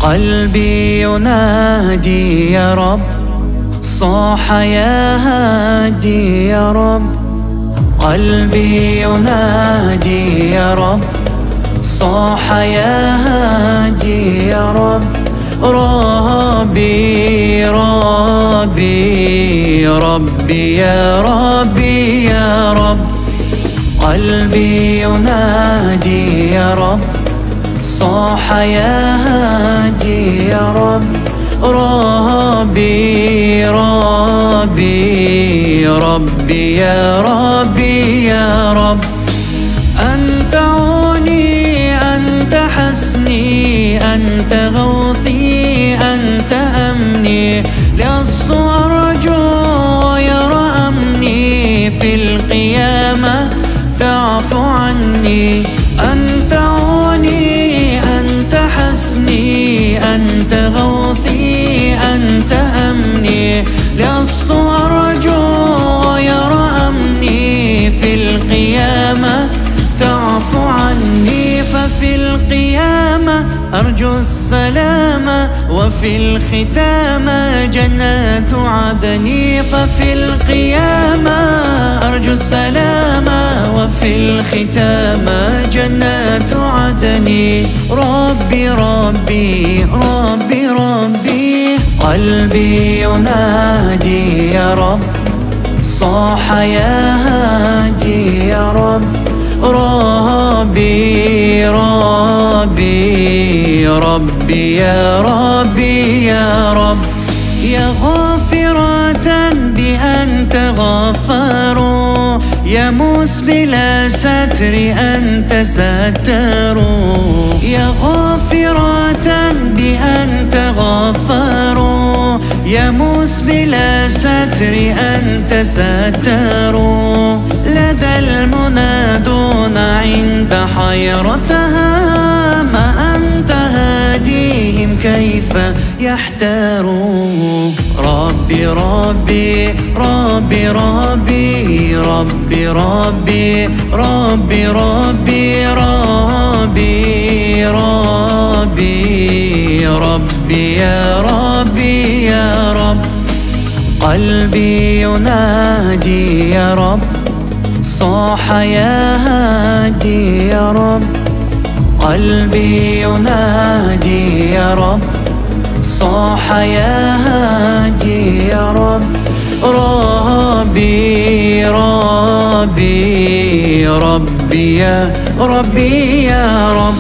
قلبي ينادي يا رب، صاح يا هادي يا رب. قلبي ينادي يا رب، صاح يا هادي يا رب. ربي ربي ربي يا ربي يا رب. قلبي ينادي يا رب، صاح يا هادي يا رب. ربي ربي ربي يا ربي يا رب. أنت عوني، أنت حسني، أنت غوثي، أنت أمني. لست أرجو غير أمني، في القيامة تعفو عني. أنت عوني، أنت حسني، أنت غوثي، أنت أمني. لست أرجو غير أمني، في القيامة تعفو عني. ففي القيامة أرجو السلام، وفي الختامة جنات عدني. ففي القيامة أرجو السلام، وفي الختامة جنات عدني. ربي ربي ربي ربي. قلبي ينادي يا رب، صاح يا هادي يا رب. ربي ربي ربي يا ربي يا رب. يا غافرة بأنت غفار، يا مسبل ستر أنت ستر. يا غافرة بأنت غفار، يا مسبل ستر أنت ستر. لدى المنادون عند حيرتها، ما أنت هاديهم كيف يحتاروا. ربي ربي ربي ربي ربي ربي ربي ربي ربي ربي ربي يا ربي يا رب. قلبي ينادي يا رب، صاح يا هادي يا رب. قلبي ينادي يا رب، صاح يا هادي يا رب. ربي ربي ربي يا ربي يا رب.